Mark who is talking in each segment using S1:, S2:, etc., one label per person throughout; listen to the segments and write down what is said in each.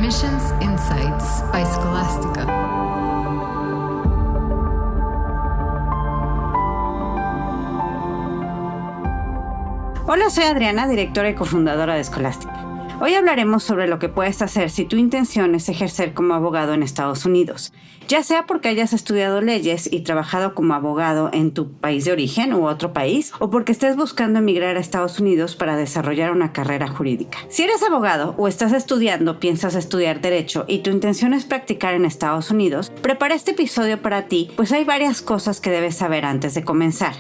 S1: Admissions Insights by Scholastica.
S2: Hola, soy Adriana, directora y cofundadora de Scholastica. Hoy hablaremos sobre lo que puedes hacer si tu intención es ejercer como abogado en Estados Unidos, ya sea porque hayas estudiado leyes y trabajado como abogado en tu país de origen u otro país, o porque estés buscando emigrar a Estados Unidos para desarrollar una carrera jurídica. Si eres abogado o estás estudiando, piensas estudiar Derecho y tu intención es practicar en Estados Unidos, prepara este episodio para ti, pues hay varias cosas que debes saber antes de comenzar.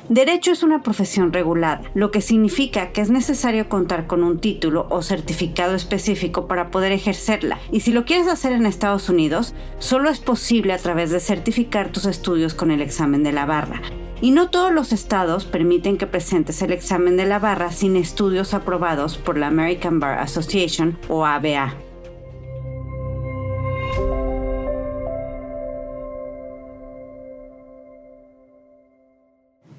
S2: Derecho es una profesión regulada, lo que significa que es necesario contar con un título o certificado específico para poder ejercerla. Y si lo quieres hacer en Estados Unidos, solo es posible a través de certificar tus estudios con el examen de la barra. Y no todos los estados permiten que presentes el examen de la barra sin estudios aprobados por la American Bar Association o ABA.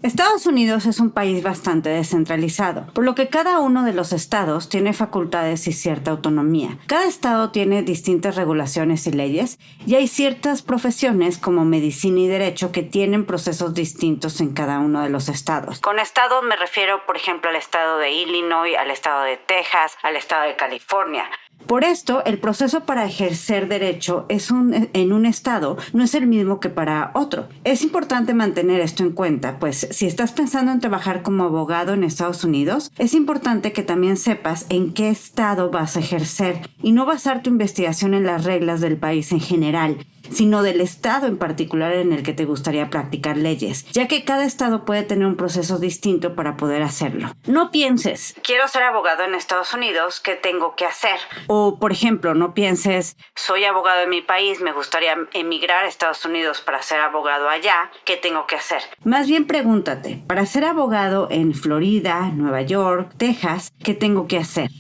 S2: Estados Unidos es un país bastante descentralizado, por lo que cada uno de los estados tiene facultades y cierta autonomía. Cada estado tiene distintas regulaciones y leyes, y hay ciertas profesiones como medicina y derecho que tienen procesos distintos en cada uno de los estados. Con estados me refiero, por ejemplo, al estado de Illinois, al estado de Texas, al estado de California. Por esto, el proceso para ejercer derecho en un estado no es el mismo que para otro. Es importante mantener esto en cuenta, pues si estás pensando en trabajar como abogado en Estados Unidos, es importante que también sepas en qué estado vas a ejercer y no basar tu investigación en las reglas del país en general, sino del estado en particular en el que te gustaría practicar leyes, ya que cada estado puede tener un proceso distinto para poder hacerlo. No pienses, quiero ser abogado en Estados Unidos, ¿qué tengo que hacer? O, por ejemplo, no pienses, soy abogado en mi país, me gustaría emigrar a Estados Unidos para ser abogado allá, ¿qué tengo que hacer? Más bien pregúntate, para ser abogado en Florida, Nueva York, Texas, ¿qué tengo que hacer?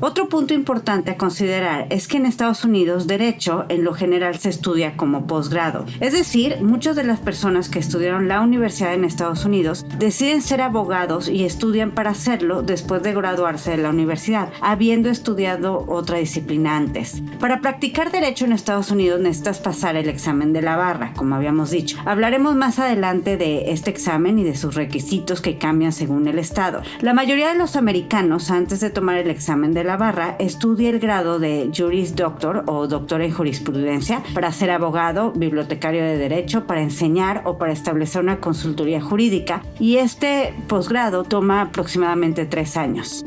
S2: Otro punto importante a considerar es que en Estados Unidos, derecho en lo general se estudia como posgrado. Es decir, muchas de las personas que estudiaron la universidad en Estados Unidos deciden ser abogados y estudian para hacerlo después de graduarse de la universidad, habiendo estudiado otra disciplina antes. Para practicar derecho en Estados Unidos necesitas pasar el examen de la barra, como habíamos dicho. Hablaremos más adelante de este examen y de sus requisitos que cambian según el estado. La mayoría de los americanos, antes de tomar el examen de la barra, estudia el grado de Juris Doctor o doctor en jurisprudencia para ser abogado, bibliotecario de derecho, para enseñar o para establecer una consultoría jurídica, y este posgrado toma aproximadamente 3 años.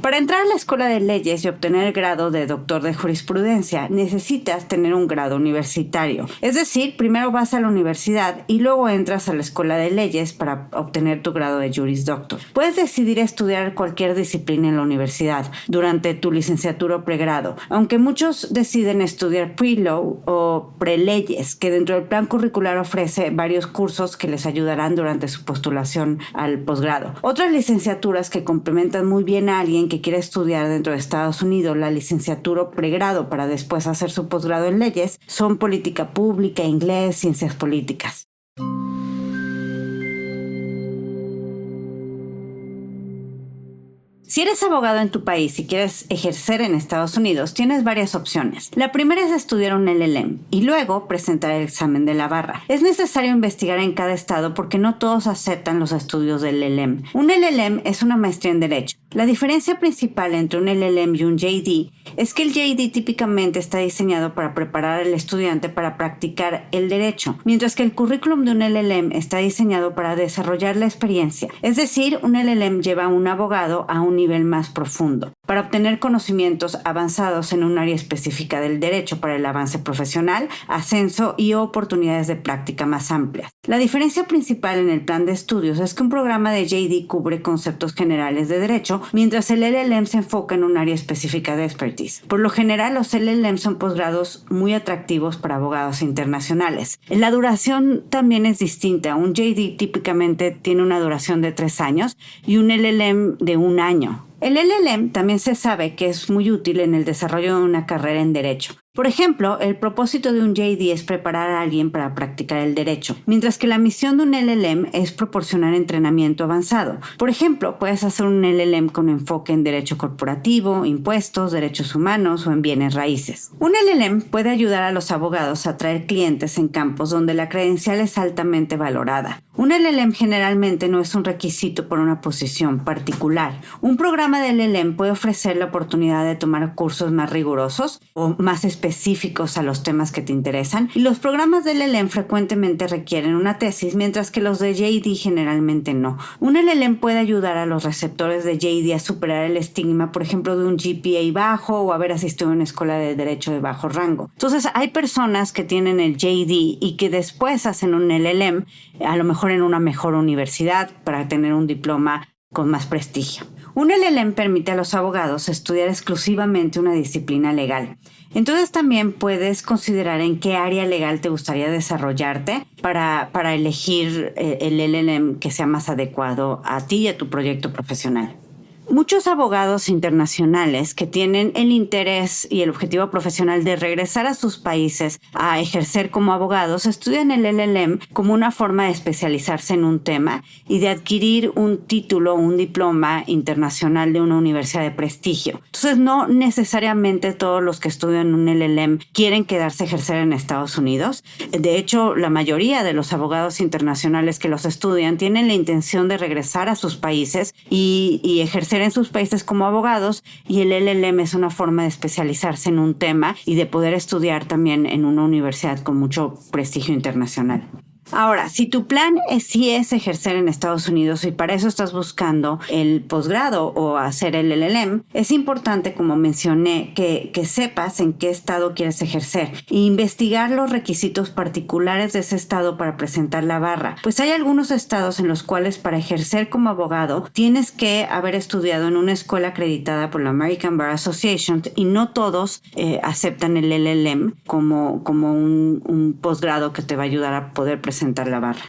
S2: Para entrar a la escuela de leyes y obtener el grado de doctor de jurisprudencia, necesitas tener un grado universitario. Es decir, primero vas a la universidad y luego entras a la escuela de leyes para obtener tu grado de Juris Doctor. Puedes decidir estudiar cualquier disciplina en la universidad durante tu licenciatura o pregrado, aunque muchos deciden estudiar pre-law o pre-leyes, que dentro del plan curricular ofrece varios cursos que les ayudarán durante su postulación al posgrado. Otras licenciaturas que complementan muy bien a alguien que quiere estudiar dentro de Estados Unidos la licenciatura o pregrado para después hacer su posgrado en leyes son política pública, inglés, ciencias políticas. Si eres abogado en tu país y quieres ejercer en Estados Unidos, tienes varias opciones. La primera es estudiar un LLM y luego presentar el examen de la barra. Es necesario investigar en cada estado porque no todos aceptan los estudios del LLM. Un LLM es una maestría en Derecho. La diferencia principal entre un LLM y un JD es que el JD típicamente está diseñado para preparar al estudiante para practicar el derecho, mientras que el currículum de un LLM está diseñado para desarrollar la experiencia. Es decir, un LLM lleva a un abogado a un nivel más profundo, para obtener conocimientos avanzados en un área específica del derecho para el avance profesional, ascenso y oportunidades de práctica más amplias. La diferencia principal en el plan de estudios es que un programa de JD cubre conceptos generales de derecho, mientras el LLM se enfoca en un área específica de expertise. Por lo general, los LLM son posgrados muy atractivos para abogados internacionales. La duración también es distinta. Un JD típicamente tiene una duración de 3 años y un LLM de 1 año. El LLM también se sabe que es muy útil en el desarrollo de una carrera en derecho, Por ejemplo, el propósito de un JD es preparar a alguien para practicar el derecho, mientras que la misión de un LLM es proporcionar entrenamiento avanzado. Por ejemplo, puedes hacer un LLM con enfoque en derecho corporativo, impuestos, derechos humanos o en bienes raíces. Un LLM puede ayudar a los abogados a atraer clientes en campos donde la credencial es altamente valorada. Un LLM generalmente no es un requisito por una posición particular. Un programa de LLM puede ofrecer la oportunidad de tomar cursos más rigurosos o más específicos a los temas que te interesan, y los programas de LLM frecuentemente requieren una tesis, mientras que los de JD generalmente no. Un LLM puede ayudar a los receptores de JD a superar el estigma, por ejemplo, de un GPA bajo o haber asistido a una escuela de derecho de bajo rango. Entonces, hay personas que tienen el JD y que después hacen un LLM, a lo mejor en una mejor universidad, para tener un diploma con más prestigio. Un LLM permite a los abogados estudiar exclusivamente una disciplina legal. Entonces también puedes considerar en qué área legal te gustaría desarrollarte para elegir el LLM que sea más adecuado a ti y a tu proyecto profesional. Muchos abogados internacionales que tienen el interés y el objetivo profesional de regresar a sus países a ejercer como abogados estudian el LLM como una forma de especializarse en un tema y de adquirir un título o un diploma internacional de una universidad de prestigio. Entonces, no necesariamente todos los que estudian un LLM quieren quedarse a ejercer en Estados Unidos. De hecho, la mayoría de los abogados internacionales que los estudian tienen la intención de regresar a sus países y ejercer en sus países como abogados, y el LLM es una forma de especializarse en un tema y de poder estudiar también en una universidad con mucho prestigio internacional. Ahora, si tu plan sí es ejercer en Estados Unidos y para eso estás buscando el posgrado o hacer el LLM, es importante, como mencioné, que sepas en qué estado quieres ejercer e investigar los requisitos particulares de ese estado para presentar la barra. Pues hay algunos estados en los cuales para ejercer como abogado tienes que haber estudiado en una escuela acreditada por la American Bar Association y no todos aceptan el LLM como un posgrado que te va a ayudar a poder presentar la barra.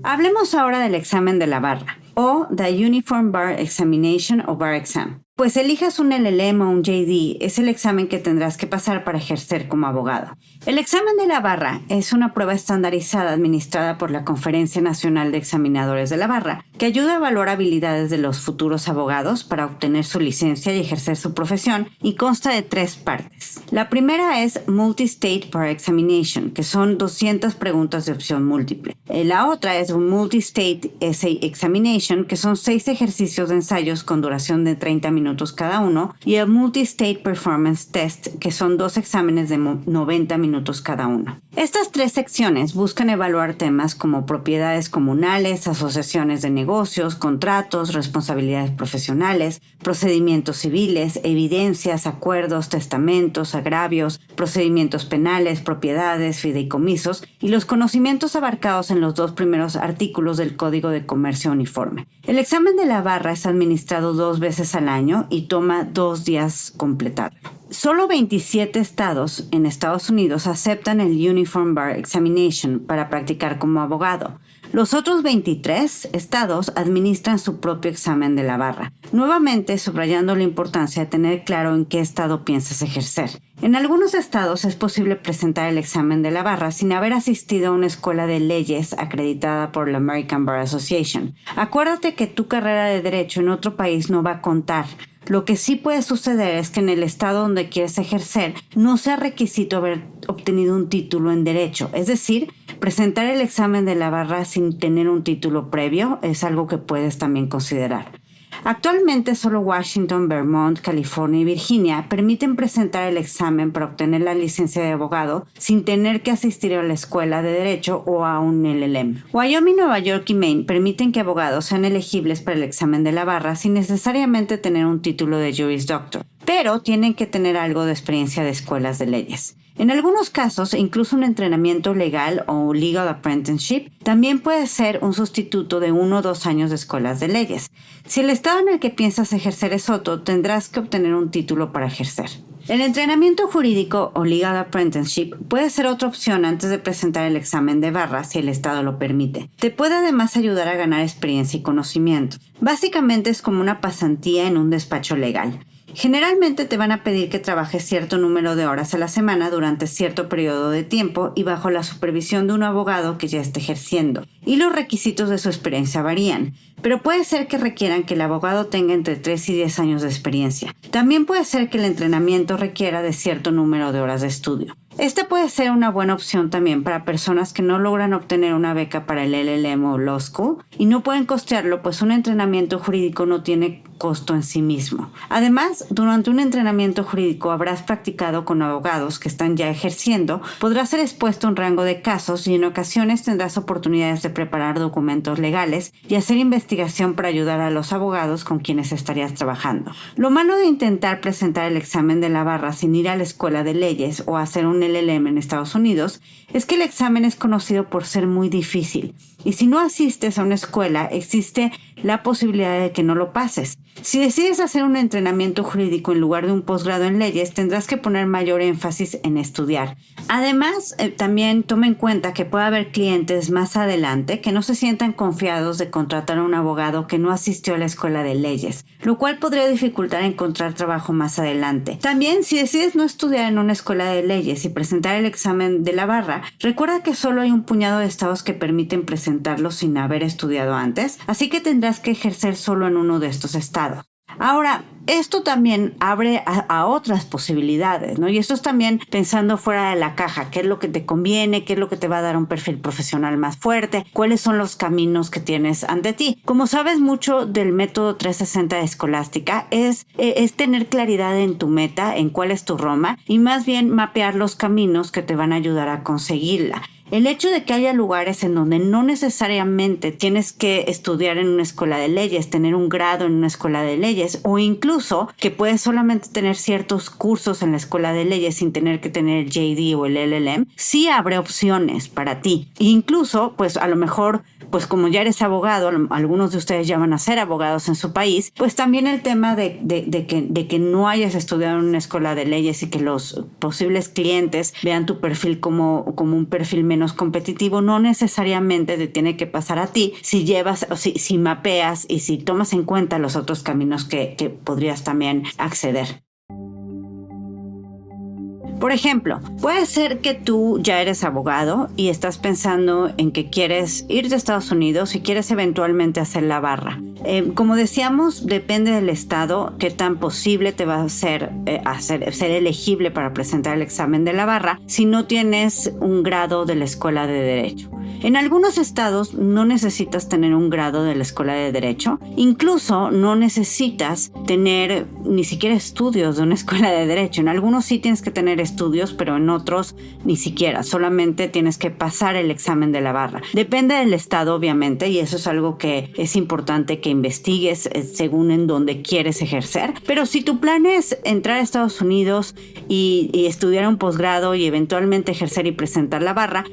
S2: Hablemos ahora del examen de la barra, o The Uniform Bar Examination o Bar Exam. Pues elijas un LLM o un JD, es el examen que tendrás que pasar para ejercer como abogado. El examen de la barra es una prueba estandarizada administrada por la Conferencia Nacional de Examinadores de la Barra, que ayuda a evaluar habilidades de los futuros abogados para obtener su licencia y ejercer su profesión, y consta de 3 partes. La primera es Multi-State Bar Examination, que son 200 preguntas de opción múltiple. La otra es un Multi-State Essay Examination, que son 6 ejercicios de ensayos con duración de 30 minutos cada uno, y el Multi-State Performance Test, que son 2 exámenes de 90 minutos cada uno. Estas 3 secciones buscan evaluar temas como propiedades comunales, asociaciones de negocios, contratos, responsabilidades profesionales, procedimientos civiles, evidencias, acuerdos, testamentos, agravios, procedimientos penales, propiedades, fideicomisos y los conocimientos abarcados en los 2 primeros artículos del Código de Comercio Uniforme. El examen de la barra es administrado 2 veces al año y toma 2 días completarlo. Solo 27 estados en Estados Unidos aceptan el Uniform Bar Examination para practicar como abogado. Los otros 23 estados administran su propio examen de la barra, nuevamente subrayando la importancia de tener claro en qué estado piensas ejercer. En algunos estados es posible presentar el examen de la barra sin haber asistido a una escuela de leyes acreditada por la American Bar Association. Acuérdate que tu carrera de derecho en otro país no va a contar. Lo que sí puede suceder es que en el estado donde quieres ejercer no sea requisito haber obtenido un título en derecho. Es decir, presentar el examen de la barra sin tener un título previo es algo que puedes también considerar. Actualmente solo Washington, Vermont, California y Virginia permiten presentar el examen para obtener la licencia de abogado sin tener que asistir a la escuela de derecho o a un LLM. Wyoming, Nueva York y Maine permiten que abogados sean elegibles para el examen de la barra sin necesariamente tener un título de Juris Doctor, pero tienen que tener algo de experiencia de escuelas de leyes. En algunos casos, incluso un entrenamiento legal o legal apprenticeship también puede ser un sustituto de 1 o 2 años de escuelas de leyes. Si el estado en el que piensas ejercer es otro, tendrás que obtener un título para ejercer. El entrenamiento jurídico o legal apprenticeship puede ser otra opción antes de presentar el examen de barra si el Estado lo permite. Te puede además ayudar a ganar experiencia y conocimiento. Básicamente es como una pasantía en un despacho legal. Generalmente te van a pedir que trabajes cierto número de horas a la semana durante cierto periodo de tiempo y bajo la supervisión de un abogado que ya esté ejerciendo. Y los requisitos de su experiencia varían, pero puede ser que requieran que el abogado tenga entre 3 y 10 años de experiencia. También puede ser que el entrenamiento requiera de cierto número de horas de estudio. Esta puede ser una buena opción también para personas que no logran obtener una beca para el LLM o Law School y no pueden costearlo, pues un entrenamiento jurídico no tiene costo en sí mismo. Además, durante un entrenamiento jurídico habrás practicado con abogados que están ya ejerciendo, podrás ser expuesto a un rango de casos y en ocasiones tendrás oportunidades de preparar documentos legales y hacer investigación para ayudar a los abogados con quienes estarías trabajando. Lo malo de intentar presentar el examen de la barra sin ir a la escuela de leyes o hacer un LLM en Estados Unidos es que el examen es conocido por ser muy difícil y si no asistes a una escuela existe la posibilidad de que no lo pases. Si decides hacer un entrenamiento jurídico en lugar de un posgrado en leyes, tendrás que poner mayor énfasis en estudiar. Además, también toma en cuenta que puede haber clientes más adelante que no se sientan confiados de contratar a un abogado que no asistió a la escuela de leyes, lo cual podría dificultar encontrar trabajo más adelante. También, si decides no estudiar en una escuela de leyes y presentar el examen de la barra, recuerda que solo hay un puñado de estados que permiten presentarlo sin haber estudiado antes, así que tendrás que ejercer solo en uno de estos estados. Ahora, esto también abre a otras posibilidades, ¿no? Y esto es también pensando fuera de la caja, qué es lo que te conviene, qué es lo que te va a dar un perfil profesional más fuerte, cuáles son los caminos que tienes ante ti. Como sabes mucho del método 360 de Escolástica, es tener claridad en tu meta, en cuál es tu Roma, y más bien mapear los caminos que te van a ayudar a conseguirla. El hecho de que haya lugares en donde no necesariamente tienes que estudiar en una escuela de leyes, tener un grado en una escuela de leyes, o incluso que puedes solamente tener ciertos cursos en la escuela de leyes sin tener que tener el JD o el LLM, sí abre opciones para ti. E incluso, pues a lo mejor, pues como ya eres abogado, algunos de ustedes ya van a ser abogados en su país, pues también el tema de que no hayas estudiado en una escuela de leyes y que los posibles clientes vean tu perfil como un perfil menos competitivo, no necesariamente te tiene que pasar a ti si llevas, o si mapeas y si tomas en cuenta los otros caminos que podrías también acceder. Por ejemplo, puede ser que tú ya eres abogado y estás pensando en que quieres ir de Estados Unidos y quieres eventualmente hacer la barra. Como decíamos, depende del estado qué tan posible te va a ser elegible para presentar el examen de la barra si no tienes un grado de la Escuela de Derecho. En algunos estados no necesitas tener un grado de la Escuela de Derecho, incluso no necesitas tener ni siquiera estudios de una escuela de Derecho. En algunos sí tienes que tener estudios, pero en otros ni siquiera, solamente tienes que pasar el examen de la barra. Depende del estado, obviamente, y eso es algo que es importante que investigues según en donde quieres ejercer. Pero si tu plan es entrar a Estados Unidos y estudiar un posgrado y eventualmente ejercer y presentar la barra,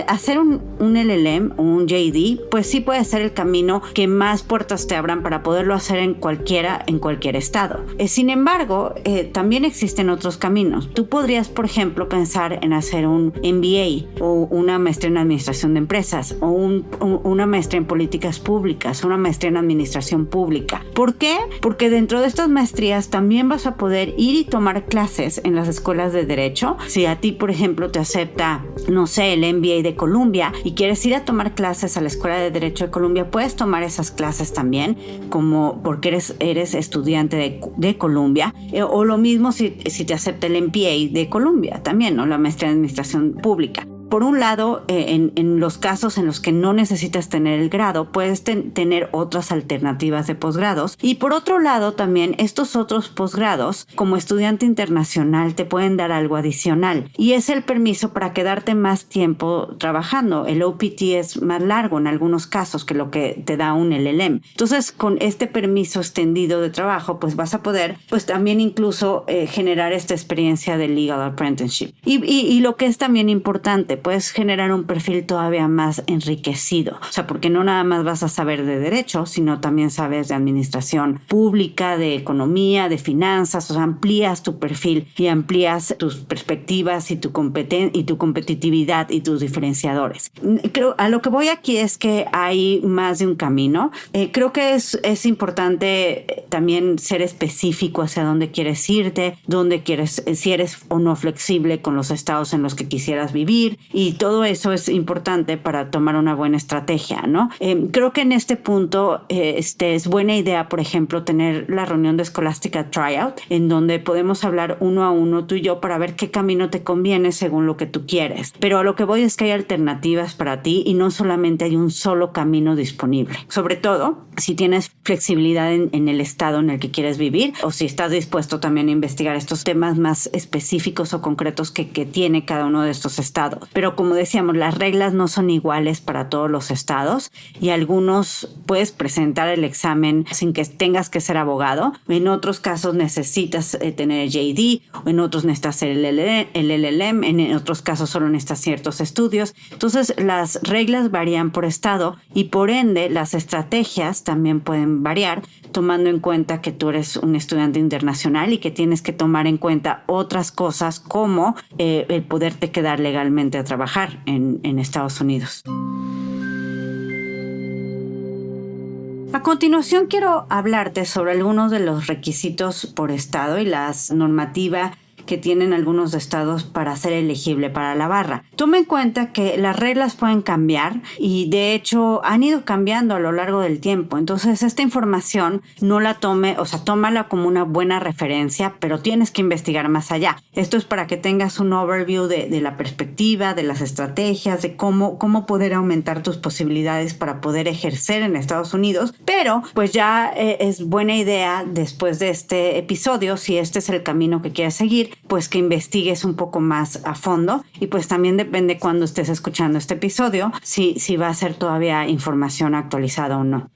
S2: hacer un LLM o un JD, pues sí puede ser el camino que más puertas te abran para poderlo hacer en cualquier estado. Sin embargo, también existen otros caminos. Tú podrías, por ejemplo, pensar en hacer un MBA o una maestría en administración de empresas o una maestría en políticas públicas, una maestría en administración pública. ¿Por qué? Porque dentro de estas maestrías también vas a poder ir y tomar clases en las escuelas de derecho. Si a ti, por ejemplo, te acepta, no sé, el MBA de Columbia y quieres ir a tomar clases a la Escuela de Derecho de Columbia, puedes tomar esas clases también, como porque eres estudiante de Columbia, o lo mismo si te acepta el MPA de Columbia también, ¿no? La maestría en administración pública. Por un lado, en los casos en los que no necesitas tener el grado, puedes tener otras alternativas de posgrados. Y por otro lado, también estos otros posgrados, como estudiante internacional, te pueden dar algo adicional. Y es el permiso para quedarte más tiempo trabajando. El OPT es más largo en algunos casos que lo que te da un LLM. Entonces, con este permiso extendido de trabajo, pues vas a poder, pues también incluso generar esta experiencia de legal apprenticeship. Y lo que es también importante, interesante. Puedes generar un perfil todavía más enriquecido. O sea, porque no nada más vas a saber de derecho, sino también sabes de administración pública, de economía, de finanzas. O sea, amplías tu perfil y amplías tus perspectivas y tu competitividad y tus diferenciadores. Creo, a lo que voy aquí es que hay más de un camino. Creo que es importante también ser específico hacia dónde quieres irte, si eres o no flexible con los estados en los que quisieras vivir, y todo eso es importante para tomar una buena estrategia, ¿no? Creo que en este punto es buena idea, por ejemplo, tener la reunión de Scholastica Tryout, en donde podemos hablar uno a uno tú y yo para ver qué camino te conviene según lo que tú quieres. Pero a lo que voy es que hay alternativas para ti y no solamente hay un solo camino disponible. Sobre todo, si tienes flexibilidad en el estado en el que quieres vivir, o si estás dispuesto también a investigar estos temas más específicos o concretos que tiene cada uno de estos estados. Pero como decíamos, las reglas no son iguales para todos los estados, y algunos puedes presentar el examen sin que tengas que ser abogado. En otros casos necesitas tener el JD, o en otros necesitas hacer el LLM, en otros casos solo necesitas ciertos estudios. Entonces las reglas varían por estado y por ende las estrategias también pueden variar, tomando en cuenta que tú eres un estudiante internacional y que tienes que tomar en cuenta otras cosas como el poderte quedar legalmente a trabajar en Estados Unidos. A continuación quiero hablarte sobre algunos de los requisitos por estado y las normativas que tienen algunos estados para ser elegible para la barra. Toma en cuenta que las reglas pueden cambiar y de hecho han ido cambiando a lo largo del tiempo. Entonces esta información no la tómala como una buena referencia, pero tienes que investigar más allá. Esto es para que tengas un overview de la perspectiva, de las estrategias, de cómo poder aumentar tus posibilidades para poder ejercer en Estados Unidos. Pero pues ya es buena idea después de este episodio, si este es el camino que quieres seguir, pues que investigues un poco más a fondo, y pues también depende cuando estés escuchando este episodio si va a ser todavía información actualizada o no.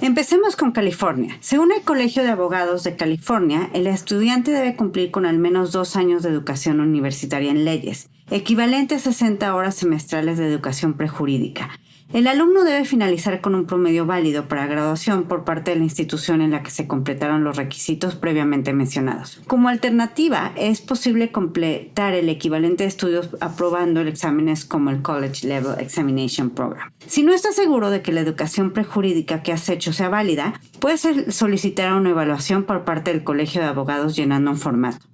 S2: Empecemos con California. Según el Colegio de Abogados de California, el estudiante debe cumplir con al menos 2 años de educación universitaria en leyes, equivalente a 60 horas semestrales de educación prejurídica. El alumno debe finalizar con un promedio válido para graduación por parte de la institución en la que se completaron los requisitos previamente mencionados. Como alternativa, es posible completar el equivalente de estudios aprobando exámenes como el College Level Examination Program. Si no estás seguro de que la educación prejurídica que has hecho sea válida, puedes solicitar una evaluación por parte del Colegio de Abogados llenando un formato.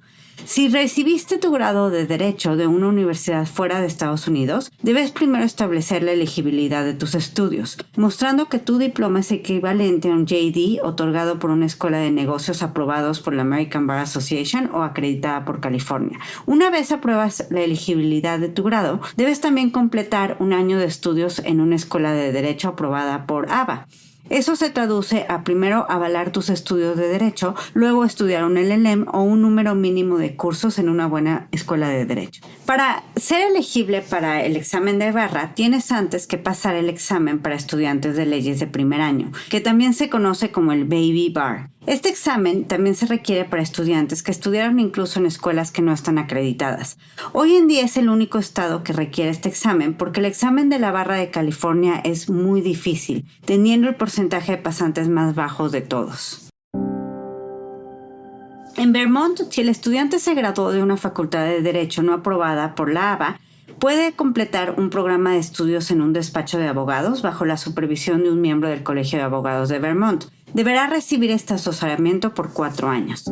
S2: Si recibiste tu grado de Derecho de una universidad fuera de Estados Unidos, debes primero establecer la elegibilidad de tus estudios, mostrando que tu diploma es equivalente a un JD otorgado por una escuela de negocios aprobados por la American Bar Association o acreditada por California. Una vez apruebas la elegibilidad de tu grado, debes también completar un año de estudios en una escuela de Derecho aprobada por ABA. Eso se traduce a primero avalar tus estudios de derecho, luego estudiar un LLM o un número mínimo de cursos en una buena escuela de derecho. Para ser elegible para el examen de barra, tienes antes que pasar el examen para estudiantes de leyes de primer año, que también se conoce como el Baby Bar. Este examen también se requiere para estudiantes que estudiaron incluso en escuelas que no están acreditadas. Hoy en día es el único estado que requiere este examen porque el examen de la barra de California es muy difícil, teniendo el porcentaje de pasantes más bajos de todos. En Vermont, si el estudiante se graduó de una facultad de Derecho no aprobada por la ABA, puede completar un programa de estudios en un despacho de abogados bajo la supervisión de un miembro del Colegio de Abogados de Vermont. Deberá recibir este asesoramiento por 4 años.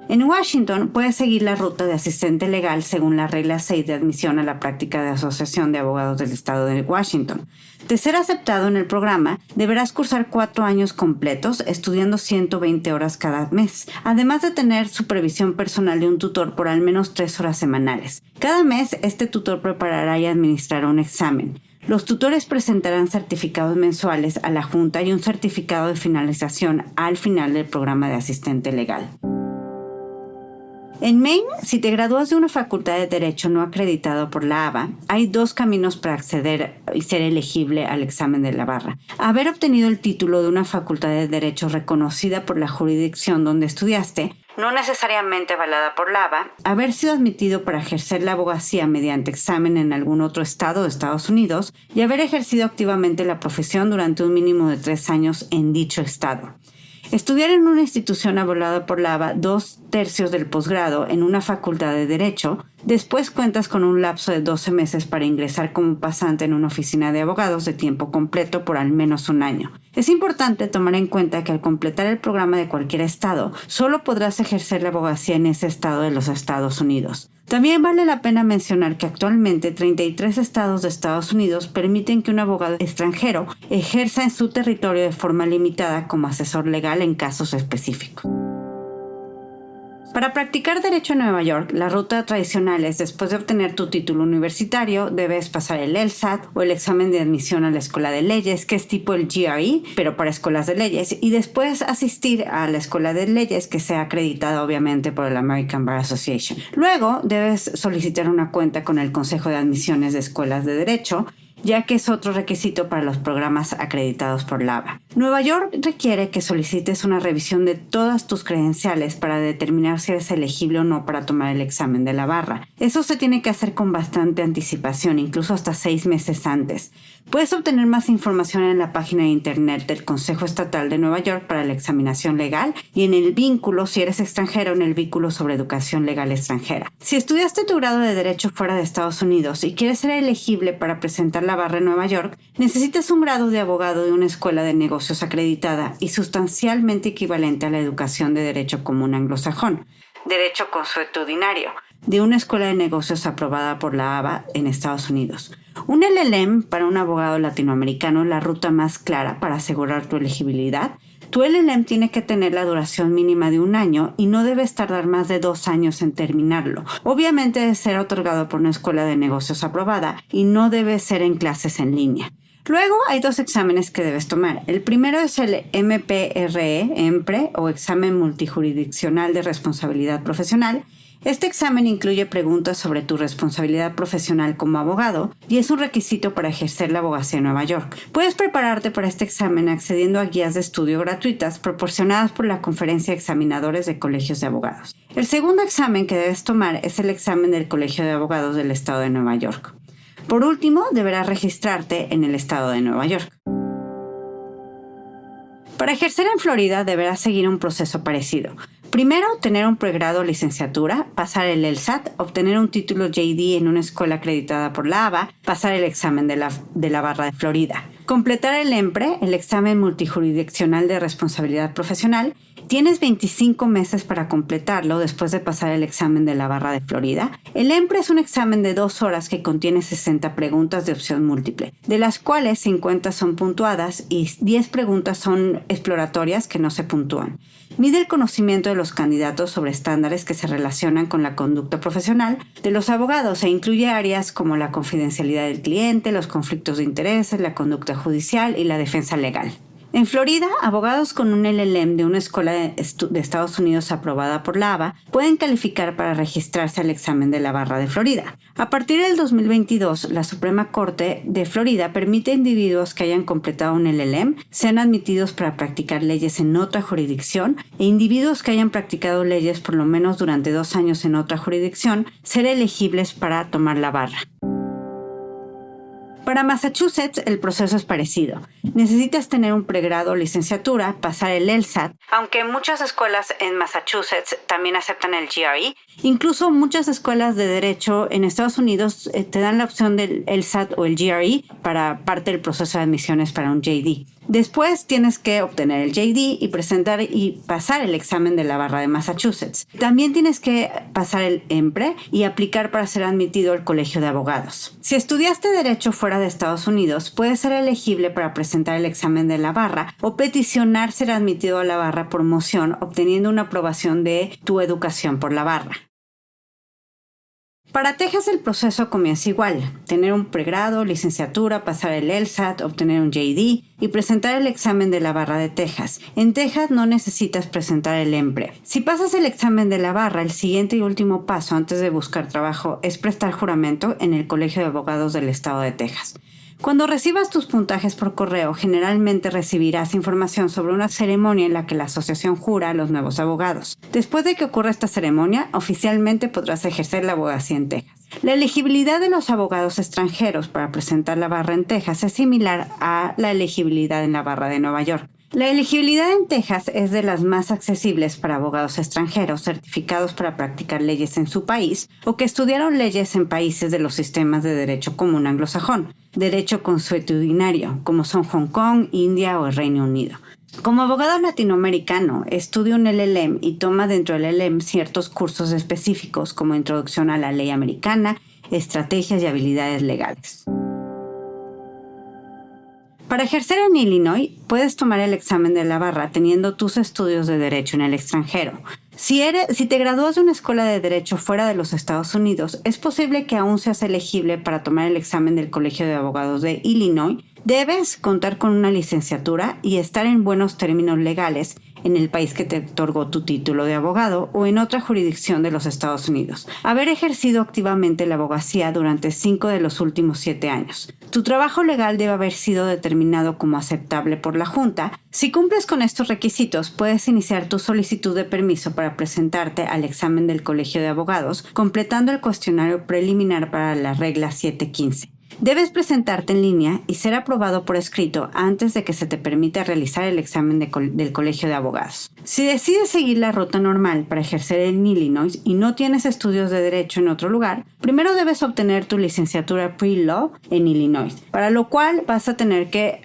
S2: En Washington, puedes seguir la ruta de asistente legal según la regla 6 de admisión a la práctica de Asociación de Abogados del Estado de Washington. De ser aceptado en el programa, deberás cursar 4 años completos, estudiando 120 horas cada mes, además de tener supervisión personal de un tutor por al menos 3 horas semanales. Cada mes, este tutor preparará y administrará un examen. Los tutores presentarán certificados mensuales a la Junta y un certificado de finalización al final del programa de asistente legal. En Maine, si te gradúas de una facultad de Derecho no acreditado por la ABA, hay 2 caminos para acceder y ser elegible al examen de la barra. Haber obtenido el título de una facultad de Derecho reconocida por la jurisdicción donde estudiaste, no necesariamente avalada por la ABA, haber sido admitido para ejercer la abogacía mediante examen en algún otro estado de Estados Unidos y haber ejercido activamente la profesión durante un mínimo de 3 años en dicho estado. Estudiar en una institución avalada por la ABA 2/3 del posgrado en una facultad de Derecho, después cuentas con un lapso de 12 meses para ingresar como pasante en una oficina de abogados de tiempo completo por al menos un año. Es importante tomar en cuenta que al completar el programa de cualquier estado, solo podrás ejercer la abogacía en ese estado de los Estados Unidos. También vale la pena mencionar que actualmente 33 estados de Estados Unidos permiten que un abogado extranjero ejerza en su territorio de forma limitada como asesor legal en casos específicos. Para practicar derecho en Nueva York, la ruta tradicional es, después de obtener tu título universitario, debes pasar el LSAT o el examen de admisión a la escuela de leyes, que es tipo el GRE, pero para escuelas de leyes, y después asistir a la escuela de leyes que sea acreditada obviamente por el American Bar Association. Luego, debes solicitar una cuenta con el Consejo de Admisiones de Escuelas de Derecho, ya que es otro requisito para los programas acreditados por la ABA. Nueva York requiere que solicites una revisión de todas tus credenciales para determinar si eres elegible o no para tomar el examen de la barra. Eso se tiene que hacer con bastante anticipación, incluso hasta 6 meses antes. Puedes obtener más información en la página de internet del Consejo Estatal de Nueva York para la examinación legal y en el vínculo, si eres extranjero, en el vínculo sobre educación legal extranjera. Si estudiaste tu grado de Derecho fuera de Estados Unidos y quieres ser elegible para presentar la barra en Nueva York, necesitas un grado de abogado de una escuela de negocios acreditada y sustancialmente equivalente a la educación de derecho común anglosajón, derecho consuetudinario, de una escuela de negocios aprobada por la ABA en Estados Unidos. Un LLM para un abogado latinoamericano es la ruta más clara para asegurar tu elegibilidad. Tu LLM tiene que tener la duración mínima de 1 año y no debes tardar más de 2 años en terminarlo. Obviamente debe ser otorgado por una escuela de negocios aprobada y no debe ser en clases en línea. Luego hay 2 exámenes que debes tomar. El primero es el MPRE, o Examen Multijurisdiccional de Responsabilidad Profesional. Este examen incluye preguntas sobre tu responsabilidad profesional como abogado y es un requisito para ejercer la abogacía en Nueva York. Puedes prepararte para este examen accediendo a guías de estudio gratuitas proporcionadas por la Conferencia de Examinadores de Colegios de Abogados. El segundo examen que debes tomar es el examen del Colegio de Abogados del Estado de Nueva York. Por último, deberás registrarte en el Estado de Nueva York. Para ejercer en Florida deberás seguir un proceso parecido. Primero, tener un pregrado o licenciatura, pasar el LSAT, obtener un título JD en una escuela acreditada por la ABA, pasar el examen de la barra de Florida. Completar el EMPRE, el examen multijurisdiccional de responsabilidad profesional. Tienes 25 meses para completarlo después de pasar el examen de la barra de Florida. El EMPRE es un examen de 2 horas que contiene 60 preguntas de opción múltiple, de las cuales 50 son puntuadas y 10 preguntas son exploratorias que no se puntúan. Mide el conocimiento de los candidatos sobre estándares que se relacionan con la conducta profesional de los abogados e incluye áreas como la confidencialidad del cliente, los conflictos de intereses, la conducta judicial y la defensa legal. En Florida, abogados con un LLM de una escuela de Estados Unidos aprobada por la ABA pueden calificar para registrarse al examen de la barra de Florida. A partir del 2022, la Suprema Corte de Florida permite a individuos que hayan completado un LLM sean admitidos para practicar leyes en otra jurisdicción e individuos que hayan practicado leyes por lo menos durante 2 años en otra jurisdicción ser elegibles para tomar la barra. Para Massachusetts, el proceso es parecido. Necesitas tener un pregrado o licenciatura, pasar el LSAT, aunque muchas escuelas en Massachusetts también aceptan el GRE. Incluso muchas escuelas de derecho en Estados Unidos te dan la opción del LSAT o el GRE para parte del proceso de admisiones para un JD. Después tienes que obtener el JD y presentar y pasar el examen de la barra de Massachusetts. También tienes que pasar el EMPRE y aplicar para ser admitido al Colegio de Abogados. Si estudiaste Derecho fuera de Estados Unidos, puedes ser elegible para presentar el examen de la barra o peticionar ser admitido a la barra por moción, obteniendo una aprobación de tu educación por la barra. Para Texas el proceso comienza igual, tener un pregrado, licenciatura, pasar el LSAT, obtener un JD y presentar el examen de la barra de Texas. En Texas no necesitas presentar el EMPRE. Si pasas el examen de la barra, el siguiente y último paso antes de buscar trabajo es prestar juramento en el Colegio de Abogados del Estado de Texas. Cuando recibas tus puntajes por correo, generalmente recibirás información sobre una ceremonia en la que la asociación jura a los nuevos abogados. Después de que ocurra esta ceremonia, oficialmente podrás ejercer la abogacía en Texas. La elegibilidad de los abogados extranjeros para presentar la barra en Texas es similar a la elegibilidad en la barra de Nueva York. La elegibilidad en Texas es de las más accesibles para abogados extranjeros certificados para practicar leyes en su país o que estudiaron leyes en países de los sistemas de derecho común anglosajón, derecho consuetudinario, como son Hong Kong, India o el Reino Unido. Como abogado latinoamericano, estudia un LLM y toma dentro del LLM ciertos cursos específicos como Introducción a la Ley Americana, Estrategias y Habilidades Legales. Para ejercer en Illinois, puedes tomar el examen de la barra teniendo tus estudios de derecho en el extranjero. Si te gradúas de una escuela de derecho fuera de los Estados Unidos, es posible que aún seas elegible para tomar el examen del Colegio de Abogados de Illinois. Debes contar con una licenciatura y estar en buenos términos legales en el país que te otorgó tu título de abogado o en otra jurisdicción de los Estados Unidos. Haber ejercido activamente la abogacía durante 5 de los últimos 7 años. Tu trabajo legal debe haber sido determinado como aceptable por la Junta. Si cumples con estos requisitos, puedes iniciar tu solicitud de permiso para presentarte al examen del Colegio de Abogados, completando el cuestionario preliminar para la regla 715. Debes presentarte en línea y ser aprobado por escrito antes de que se te permita realizar el examen del Colegio de Abogados. Si decides seguir la ruta normal para ejercer en Illinois y no tienes estudios de derecho en otro lugar, primero debes obtener tu licenciatura Pre-Law en Illinois, para lo cual vas a tener que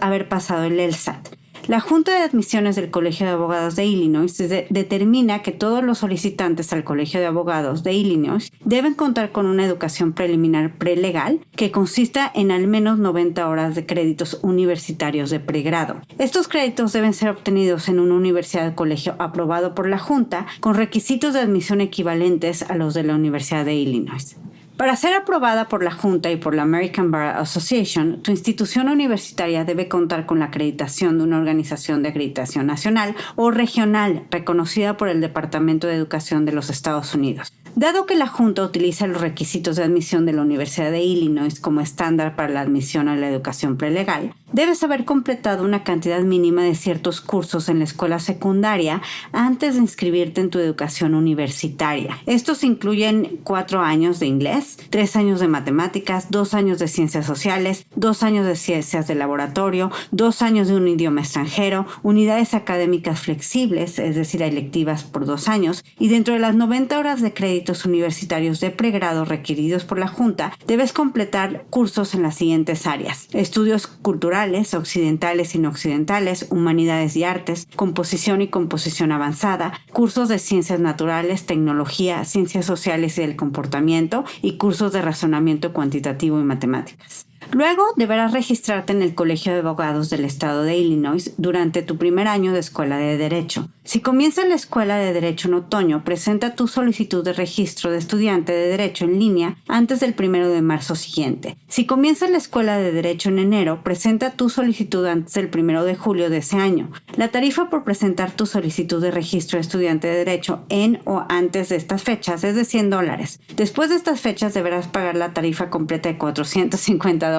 S2: haber pasado el LSAT. La Junta de Admisiones del Colegio de Abogados de Illinois determina que todos los solicitantes al Colegio de Abogados de Illinois deben contar con una educación preliminar prelegal que consista en al menos 90 horas de créditos universitarios de pregrado. Estos créditos deben ser obtenidos en una universidad o colegio aprobado por la Junta con requisitos de admisión equivalentes a los de la Universidad de Illinois. Para ser aprobada por la Junta y por la American Bar Association, tu institución universitaria debe contar con la acreditación de una organización de acreditación nacional o regional reconocida por el Departamento de Educación de los Estados Unidos. Dado que la Junta utiliza los requisitos de admisión de la Universidad de Illinois como estándar para la admisión a la educación prelegal, debes haber completado una cantidad mínima de ciertos cursos en la escuela secundaria antes de inscribirte en tu educación universitaria. Estos incluyen 4 años de inglés, 3 años de matemáticas, 2 años de ciencias sociales, 2 años de ciencias de laboratorio, 2 años de un idioma extranjero, unidades académicas flexibles, es decir, electivas por 2 años, y dentro de las 90 horas de créditos universitarios de pregrado requeridos por la Junta, debes completar cursos en las siguientes áreas: estudios culturales, occidentales y no occidentales, humanidades y artes, composición y composición avanzada, cursos de ciencias naturales, tecnología, ciencias sociales y del comportamiento, y cursos de razonamiento cuantitativo y matemáticas. Luego deberás registrarte en el Colegio de Abogados del Estado de Illinois durante tu primer año de escuela de Derecho. Si comienzas la escuela de Derecho en otoño, presenta tu solicitud de registro de estudiante de Derecho en línea antes del 1 de marzo siguiente. Si comienzas la escuela de Derecho en enero, presenta tu solicitud antes del 1 de julio de ese año. La tarifa por presentar tu solicitud de registro de estudiante de Derecho en o antes de estas fechas es de $100. Después de estas fechas deberás pagar la tarifa completa de $450.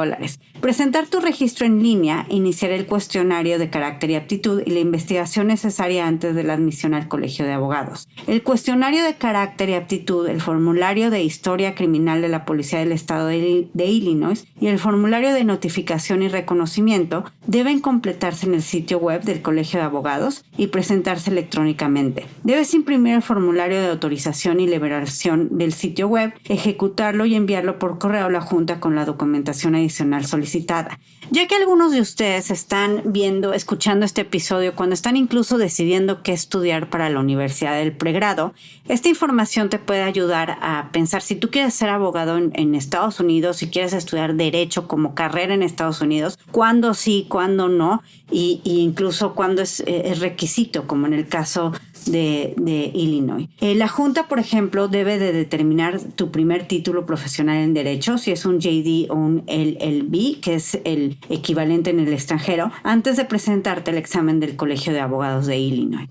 S2: Presentar tu registro en línea, iniciar el cuestionario de carácter y aptitud y la investigación necesaria antes de la admisión al Colegio de Abogados. El cuestionario de carácter y aptitud, el formulario de historia criminal de la Policía del Estado de Illinois y el formulario de notificación y reconocimiento deben completarse en el sitio web del Colegio de Abogados y presentarse electrónicamente. Debes imprimir el formulario de autorización y liberación del sitio web, ejecutarlo y enviarlo por correo a la Junta con la documentación adicional solicitada. Ya que algunos de ustedes están escuchando este episodio cuando están incluso decidiendo qué estudiar para la universidad del pregrado, esta información te puede ayudar a pensar si tú quieres ser abogado en Estados Unidos, si quieres estudiar derecho como carrera en Estados Unidos, cuándo sí, cuándo no, y incluso cuándo es requisito, como en el caso de Illinois. La Junta, por ejemplo, debe de determinar tu primer título profesional en Derecho, si es un JD o un LLB, que es el equivalente en el extranjero, antes de presentarte el examen del Colegio de Abogados de Illinois.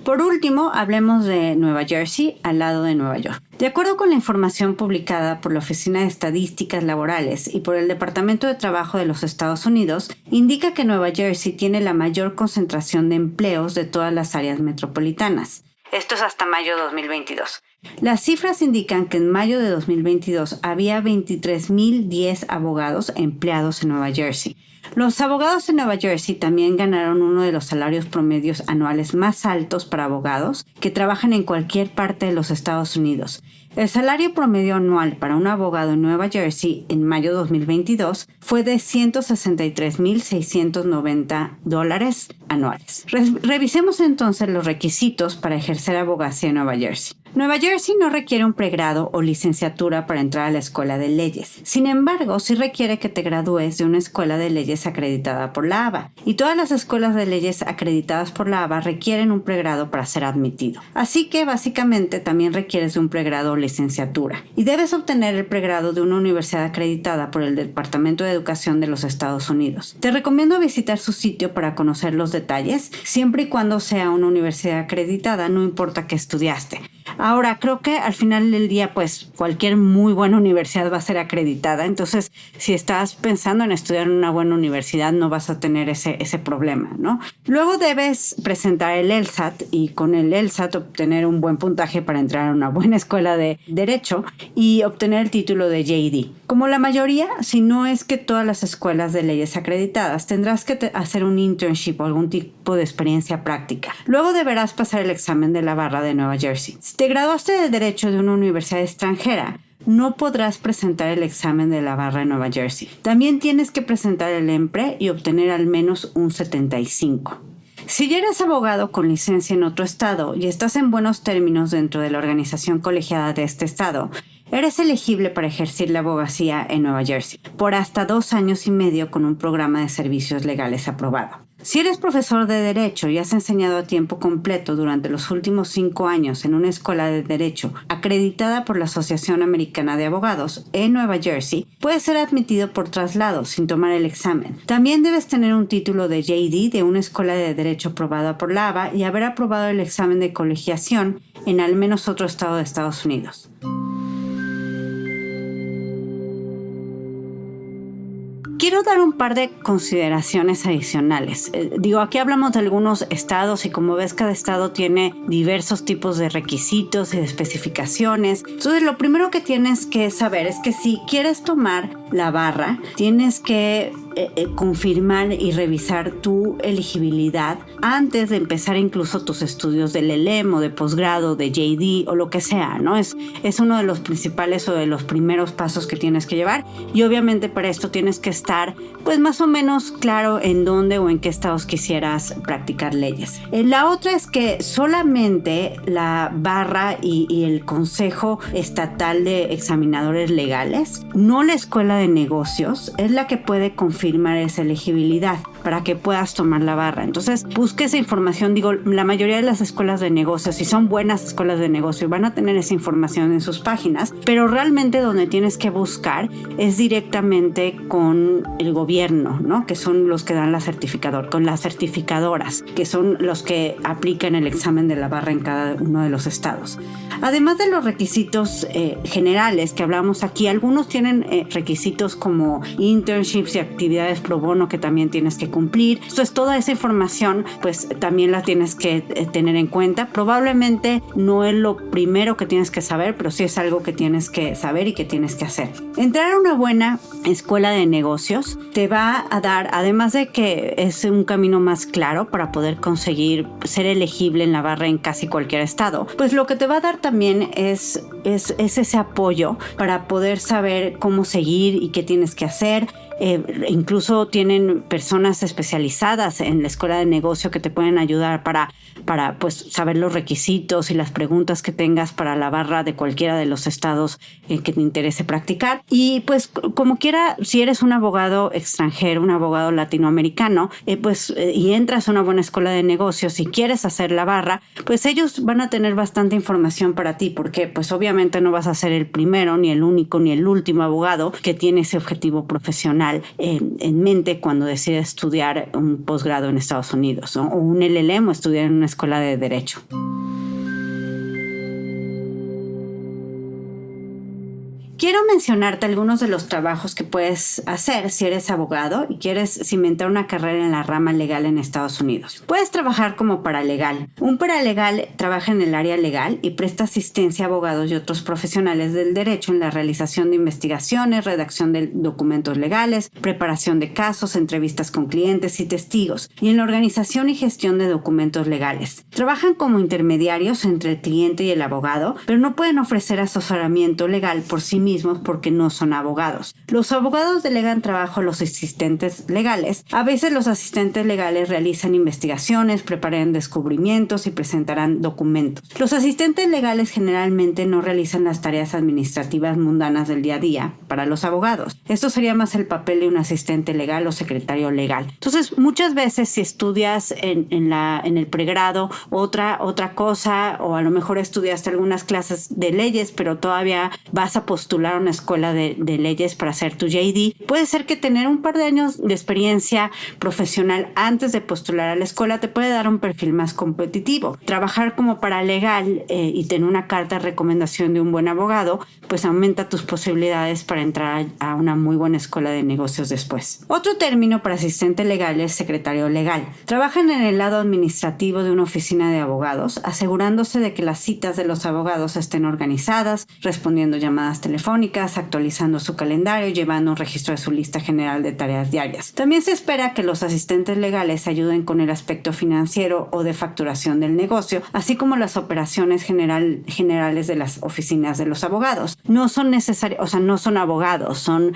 S2: Por último, hablemos de Nueva Jersey, al lado de Nueva York. De acuerdo con la información publicada por la Oficina de Estadísticas Laborales y por el Departamento de Trabajo de los Estados Unidos, indica que Nueva Jersey tiene la mayor concentración de empleos de todas las áreas metropolitanas. Esto es hasta mayo de 2022. Las cifras indican que en mayo de 2022 había 23,010 abogados empleados en Nueva Jersey. Los abogados en Nueva Jersey también ganaron uno de los salarios promedios anuales más altos para abogados que trabajan en cualquier parte de los Estados Unidos. El salario promedio anual para un abogado en Nueva Jersey en mayo de 2022 fue de $163,690 anuales. Revisemos entonces los requisitos para ejercer abogacía en Nueva Jersey. Nueva Jersey no requiere un pregrado o licenciatura para entrar a la escuela de leyes. Sin embargo, sí requiere que te gradúes de una escuela de leyes acreditada por la ABA. Y todas las escuelas de leyes acreditadas por la ABA requieren un pregrado para ser admitido. Así que básicamente también requieres de un pregrado o licenciatura. Y debes obtener el pregrado de una universidad acreditada por el Departamento de Educación de los Estados Unidos. Te recomiendo visitar su sitio para conocer los detalles, siempre y cuando sea una universidad acreditada, no importa qué estudiaste. Ahora, creo que al final del día, pues cualquier muy buena universidad va a ser acreditada. Entonces, si estás pensando en estudiar en una buena universidad, no vas a tener ese problema, ¿no? Luego debes presentar el LSAT y con el LSAT obtener un buen puntaje para entrar a una buena escuela de derecho y obtener el título de JD. Como la mayoría, si no es que todas las escuelas de leyes acreditadas, tendrás que hacer un internship o algún tipo de experiencia práctica. Luego deberás pasar el examen de la barra de Nueva Jersey. Si te graduaste de Derecho de una universidad extranjera, no podrás presentar el examen de la barra de Nueva Jersey. También tienes que presentar el EMPRE y obtener al menos un 75. Si ya eres abogado con licencia en otro estado y estás en buenos términos dentro de la organización colegiada de este estado, eres elegible para ejercer la abogacía en Nueva Jersey por hasta 2 años y medio con un programa de servicios legales aprobado. Si eres profesor de Derecho y has enseñado a tiempo completo durante los últimos 5 años en una escuela de Derecho acreditada por la Asociación Americana de Abogados en Nueva Jersey, puedes ser admitido por traslado sin tomar el examen. También debes tener un título de JD de una escuela de Derecho aprobada por la ABA y haber aprobado el examen de colegiación en al menos otro estado de Estados Unidos. Quiero dar un par de consideraciones adicionales. Aquí hablamos de algunos estados y como ves cada estado tiene diversos tipos de requisitos y de especificaciones. Entonces lo primero que tienes que saber es que si quieres tomar la barra, tienes que confirmar y revisar tu elegibilidad antes de empezar incluso tus estudios del LLM o de posgrado, de JD o lo que sea, ¿no? Es uno de los principales o de los primeros pasos que tienes que llevar y obviamente para esto tienes que estar pues más o menos claro en dónde o en qué estados quisieras practicar leyes. La otra es que solamente la barra y el Consejo Estatal de Examinadores Legales, no la Escuela de Negocios, es la que puede confirmar esa elegibilidad para que puedas tomar la barra. Entonces, busque esa información. La mayoría de las escuelas de negocios, si son buenas escuelas de negocio, van a tener esa información en sus páginas, pero realmente donde tienes que buscar es directamente con el gobierno, ¿no? Que son los que dan la certificador, con las certificadoras, que son los que aplican el examen de la barra en cada uno de los estados. Además de los requisitos generales que hablamos aquí, algunos tienen requisitos como internships y actividades pro bono que también tienes que cumplir. Entonces toda esa información pues también la tienes que tener en cuenta. Probablemente no es lo primero que tienes que saber, pero sí es algo que tienes que saber y que tienes que hacer. Entrar a una buena escuela de negocios te va a dar, además de que es un camino más claro para poder conseguir ser elegible en la barra en casi cualquier estado, pues lo que te va a dar también es ese apoyo para poder saber cómo seguir y qué tienes que hacer. Incluso tienen personas especializadas en la escuela de negocio que te pueden ayudar para pues saber los requisitos y las preguntas que tengas para la barra de cualquiera de los estados que te interese practicar. Y pues como quiera, si eres un abogado extranjero, un abogado latinoamericano, y entras a una buena escuela de negocios y quieres hacer la barra, pues ellos van a tener bastante información para ti, porque pues obviamente no vas a ser el primero, ni el único, ni el último abogado que tiene ese objetivo profesional. profesional en mente cuando decide estudiar un posgrado en Estados Unidos, ¿no? O un LLM o estudiar en una escuela de Derecho. Quiero mencionarte algunos de los trabajos que puedes hacer si eres abogado y quieres cimentar una carrera en la rama legal en Estados Unidos. Puedes trabajar como paralegal. Un paralegal trabaja en el área legal y presta asistencia a abogados y otros profesionales del derecho en la realización de investigaciones, redacción de documentos legales, preparación de casos, entrevistas con clientes y testigos, y en la organización y gestión de documentos legales. Trabajan como intermediarios entre el cliente y el abogado, pero no pueden ofrecer asesoramiento legal por sí mismos porque no son abogados. Los abogados delegan trabajo a los asistentes legales. A veces los asistentes legales realizan investigaciones, preparan descubrimientos y presentarán documentos. Los asistentes legales generalmente no realizan las tareas administrativas mundanas del día a día para los abogados. Esto sería más el papel de un asistente legal o secretario legal. Entonces, muchas veces si estudias en el pregrado otra cosa, o a lo mejor estudiaste algunas clases de leyes, pero todavía vas a postular a una escuela de leyes para hacer tu JD, puede ser que tener un par de años de experiencia profesional antes de postular a la escuela te puede dar un perfil más competitivo. Trabajar como paralegal y tener una carta de recomendación de un buen abogado, pues aumenta tus posibilidades para entrar a una muy buena escuela de negocios después. Otro término para asistente legal es secretario legal. Trabajan en el lado administrativo de una oficina de abogados, asegurándose de que las citas de los abogados estén organizadas, respondiendo llamadas telefónicas, actualizando su calendario, llevando un registro de su lista general de tareas diarias. También se espera que los asistentes legales ayuden con el aspecto financiero o de facturación del negocio, así como las operaciones generales de las oficinas de los abogados. No son necesarios, o sea, no son abogados, son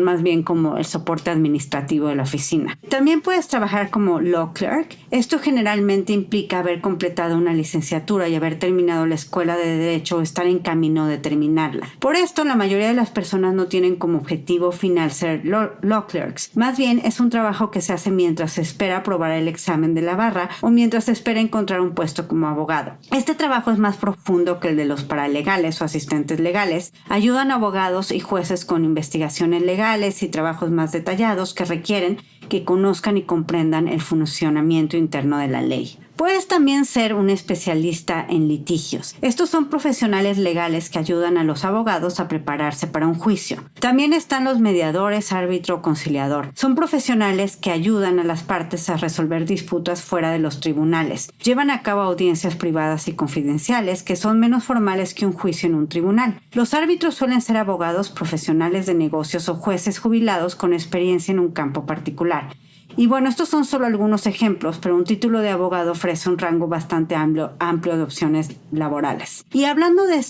S2: más bien como el soporte administrativo de la oficina. También puedes trabajar como law clerk. Esto generalmente implica haber completado una licenciatura y haber terminado la escuela de derecho o estar en camino de terminarla. Por esto, la mayoría de las personas no tienen como objetivo final ser law clerks. Más bien, es un trabajo que se hace mientras se espera aprobar el examen de la barra o mientras se espera encontrar un puesto como abogado. Este trabajo es más profundo que el de los paralegales o asistentes legales. Ayudan a abogados y jueces con investigaciones legales y trabajos más detallados que requieren que conozcan y comprendan el funcionamiento interno de la ley. Puedes también ser un especialista en litigios. Estos son profesionales legales que ayudan a los abogados a prepararse para un juicio. También están los mediadores, árbitro o conciliador. Son profesionales que ayudan a las partes a resolver disputas fuera de los tribunales. Llevan a cabo audiencias privadas y confidenciales que son menos formales que un juicio en un tribunal. Los árbitros suelen ser abogados profesionales de negocios o jueces jubilados con experiencia en un campo particular. Y bueno, estos son solo algunos ejemplos, pero un título de abogado ofrece un rango bastante amplio de opciones laborales. Y hablando de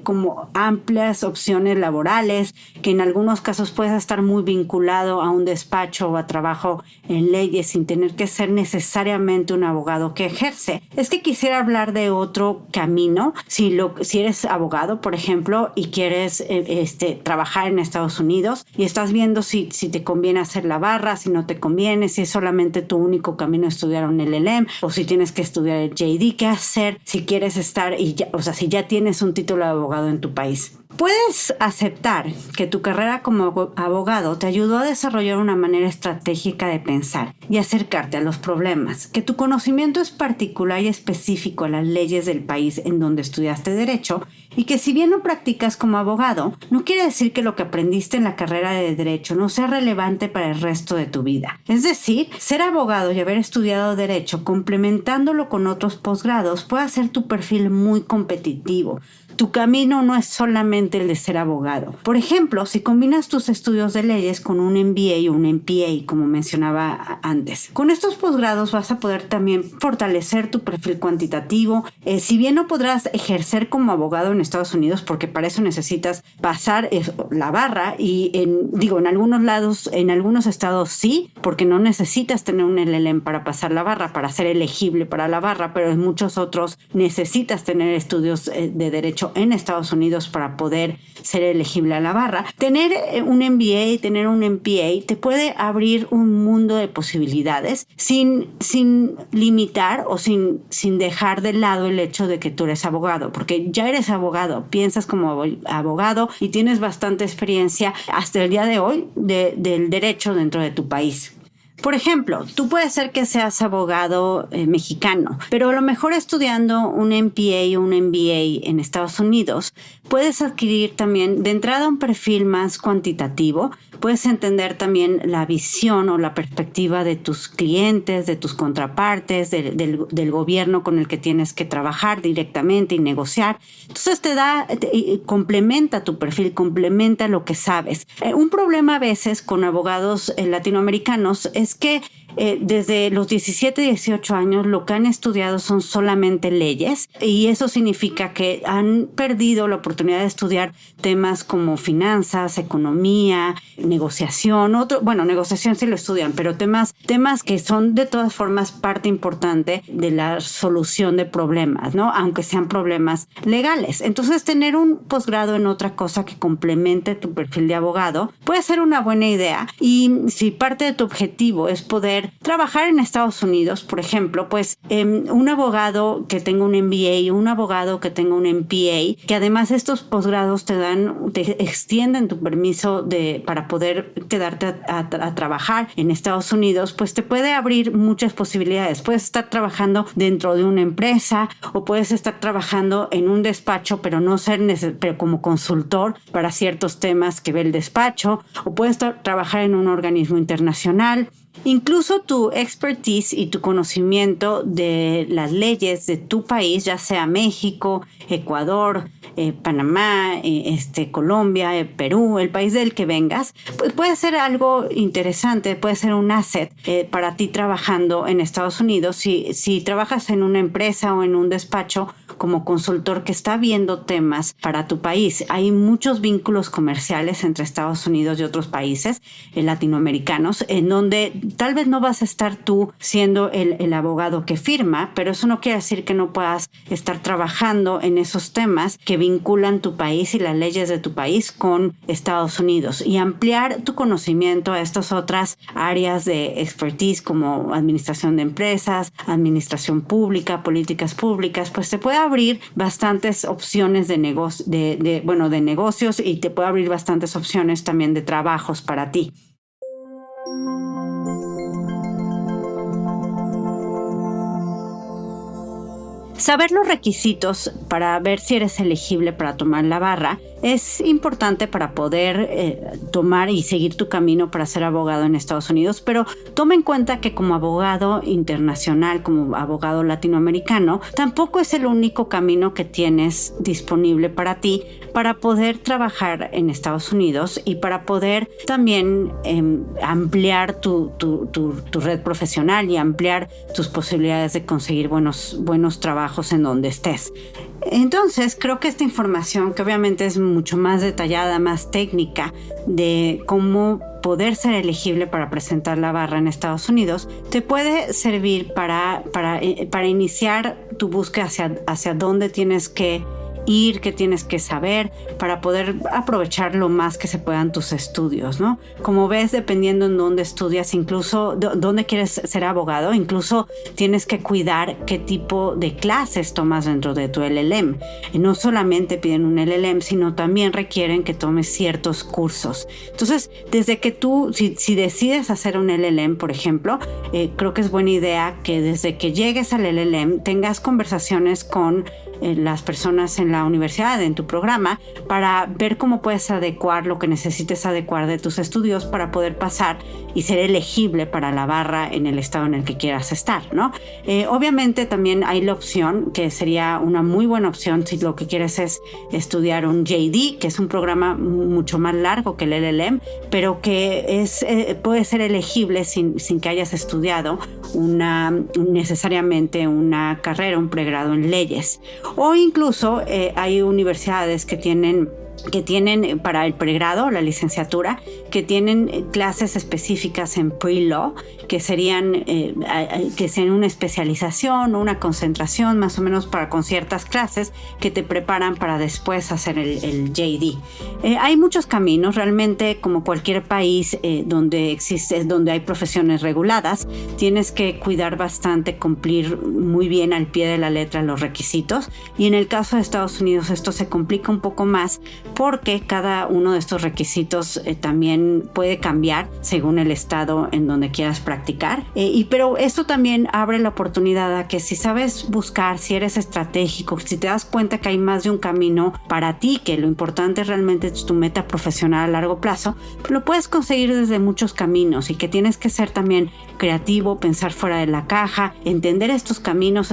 S2: como amplias opciones laborales, que en algunos casos puedes estar muy vinculado a un despacho o a trabajo en leyes sin tener que ser necesariamente un abogado que ejerce. Es que quisiera hablar de otro camino. Si eres abogado, por ejemplo, y quieres trabajar en Estados Unidos y estás viendo si te conviene hacer la barra, si no te conviene, si es solamente tu único camino estudiar un LLM o si tienes que estudiar el JD, qué hacer si quieres estar si ya tienes un título de abogado en tu país. Puedes aceptar que tu carrera como abogado te ayudó a desarrollar una manera estratégica de pensar y acercarte a los problemas, que tu conocimiento es particular y específico a las leyes del país en donde estudiaste derecho y que si bien no practicas como abogado, no quiere decir que lo que aprendiste en la carrera de derecho no sea relevante para el resto de tu vida. Es decir, ser abogado y haber estudiado derecho complementándolo con otros posgrados puede hacer tu perfil muy competitivo. Tu camino no es solamente el de ser abogado. Por ejemplo, si combinas tus estudios de leyes con un MBA o un MPA, como mencionaba antes. Con estos posgrados vas a poder también fortalecer tu perfil cuantitativo. Si bien no podrás ejercer como abogado en Estados Unidos, porque para eso necesitas pasar la barra, y en algunos lados, en algunos estados sí, porque no necesitas tener un LLM para pasar la barra, para ser elegible para la barra, pero en muchos otros necesitas tener estudios de derecho proceso en Estados Unidos para poder ser elegible a la barra. Tener un MBA, tener un MPA te puede abrir un mundo de posibilidades sin limitar o sin dejar de lado el hecho de que tú eres abogado, porque ya eres abogado, piensas como abogado y tienes bastante experiencia hasta el día de hoy del derecho dentro de tu país. Por ejemplo, tú puedes ser que seas abogado mexicano, pero a lo mejor estudiando un MPA o un MBA en Estados Unidos, puedes adquirir también de entrada un perfil más cuantitativo, puedes entender también la visión o la perspectiva de tus clientes, de tus contrapartes, del gobierno con el que tienes que trabajar directamente y negociar. Entonces complementa tu perfil, complementa lo que sabes. Un problema a veces con abogados latinoamericanos es que desde los 17, 18 años lo que han estudiado son solamente leyes y eso significa que han perdido la oportunidad de estudiar temas como finanzas, economía, negociación, negociación sí lo estudian, pero temas que son de todas formas parte importante de la solución de problemas, ¿no? Aunque sean problemas legales. Entonces, tener un posgrado en otra cosa que complemente tu perfil de abogado puede ser una buena idea y si parte de tu objetivo es poder trabajar en Estados Unidos, por ejemplo, pues un abogado que tenga un MBA, un abogado que tenga un MPA, que además estos posgrados te extienden tu permiso para poder quedarte a trabajar en Estados Unidos, pues te puede abrir muchas posibilidades. Puedes estar trabajando dentro de una empresa o puedes estar trabajando en un despacho, pero no pero como consultor para ciertos temas que ve el despacho, o puedes trabajar en un organismo internacional. Incluso tu expertise y tu conocimiento de las leyes de tu país, ya sea México, Ecuador, Panamá, Colombia, Perú, el país del que vengas, pues puede ser algo interesante, puede ser un asset para ti trabajando en Estados Unidos. Si trabajas en una empresa o en un despacho como consultor que está viendo temas para tu país, hay muchos vínculos comerciales entre Estados Unidos y otros países latinoamericanos en donde tal vez no vas a estar tú siendo el abogado que firma, pero eso no quiere decir que no puedas estar trabajando en esos temas que vinculan tu país y las leyes de tu país con Estados Unidos y ampliar tu conocimiento a estas otras áreas de expertise como administración de empresas, administración pública, políticas públicas, pues te puede abrir bastantes opciones de negocios y te puede abrir bastantes opciones también de trabajos para ti. Saber los requisitos para ver si eres elegible para tomar la barra es importante para poder tomar y seguir tu camino para ser abogado en Estados Unidos, pero toma en cuenta que como abogado internacional, como abogado latinoamericano, tampoco es el único camino que tienes disponible para ti para poder trabajar en Estados Unidos y para poder también ampliar tu red profesional y ampliar tus posibilidades de conseguir buenos trabajos en donde estés. Entonces, creo que esta información, que obviamente es mucho más detallada, más técnica, de cómo poder ser elegible para presentar la barra en Estados Unidos, te puede servir para iniciar tu búsqueda hacia dónde tienes que ir, qué tienes que saber para poder aprovechar lo más que se puedan tus estudios, ¿no? Como ves, dependiendo en dónde estudias, incluso dónde quieres ser abogado, incluso tienes que cuidar qué tipo de clases tomas dentro de tu LLM. Y no solamente piden un LLM, sino también requieren que tomes ciertos cursos. Entonces, desde que tú, si decides hacer un LLM, por ejemplo, creo que es buena idea que desde que llegues al LLM tengas conversaciones con las personas en la universidad, en tu programa, para ver cómo puedes adecuar lo que necesites adecuar de tus estudios para poder pasar y ser elegible para la barra en el estado en el que quieras estar, ¿no? Obviamente también hay la opción, que sería una muy buena opción si lo que quieres es estudiar un JD, que es un programa mucho más largo que el LLM, pero que puede ser elegible sin que hayas estudiado necesariamente una carrera, un pregrado en leyes. O incluso hay universidades que tienen que tienen para el pregrado, la licenciatura, que tienen clases específicas en pre-law, que serían una especialización o una concentración más o menos con ciertas clases que te preparan para después hacer el JD. Hay muchos caminos, realmente, como cualquier país donde hay profesiones reguladas, tienes que cuidar bastante, cumplir muy bien al pie de la letra los requisitos, y en el caso de Estados Unidos esto se complica un poco más porque cada uno de estos requisitos también puede cambiar según el estado en donde quieras practicar. Pero esto también abre la oportunidad a que si sabes buscar, si eres estratégico, si te das cuenta que hay más de un camino para ti, que lo importante realmente es tu meta profesional a largo plazo, lo puedes conseguir desde muchos caminos, y que tienes que ser también creativo, pensar fuera de la caja, entender estos caminos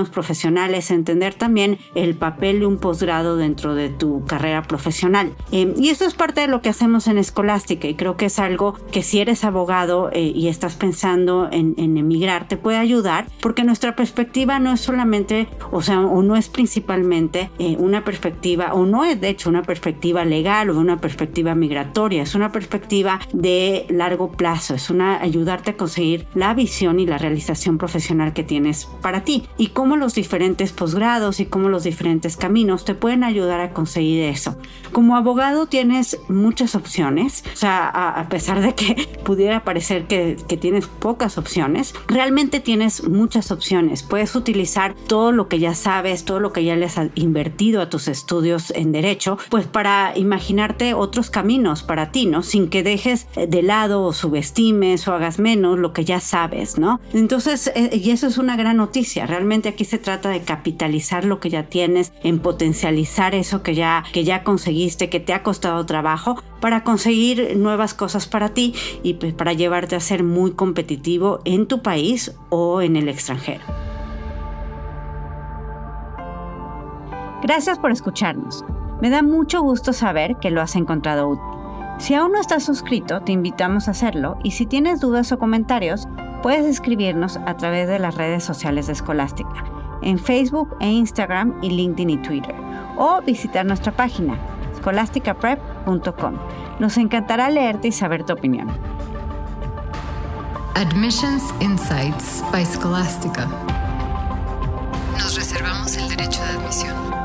S2: profesionales, entender también el papel de un posgrado dentro de tu carrera profesional. Y esto es parte de lo que hacemos en Escolástica, y creo que es algo que si eres abogado y estás pensando en emigrar, te puede ayudar, porque nuestra perspectiva no es solamente, o no es principalmente una perspectiva, o no es de hecho una perspectiva legal o una perspectiva migratoria, es una perspectiva de largo plazo, es ayudarte a conseguir la visión y la realización profesional que tienes para ti, y cómo los diferentes posgrados y cómo los diferentes caminos te pueden ayudar a conseguir eso. Como abogado tienes muchas opciones, a pesar de que pudiera parecer que tienes pocas opciones, realmente tienes muchas opciones. Puedes utilizar todo lo que ya sabes, todo lo que ya le has invertido a tus estudios en derecho, pues para imaginarte otros caminos para ti, ¿no? Sin que dejes de lado o subestimes o hagas menos lo que ya sabes, ¿no? Entonces, y eso es una gran noticia. Realmente aquí se trata de capitalizar lo que ya tienes, en potencializar eso que ya conseguiste, que te ha costado trabajo, para conseguir nuevas cosas para ti y pues para llevarte a ser muy competitivo en tu país o en el extranjero. Gracias por escucharnos. Me da mucho gusto saber que lo has encontrado útil. Si aún no estás suscrito, te invitamos a hacerlo, y si tienes dudas o comentarios, puedes escribirnos a través de las redes sociales de Escolástica, en Facebook e Instagram y LinkedIn y Twitter, o visitar nuestra página, scholasticaprep.com. Nos encantará leerte y saber tu opinión.
S1: Admissions Insights by Scholastica. Nos reservamos el derecho de admisión.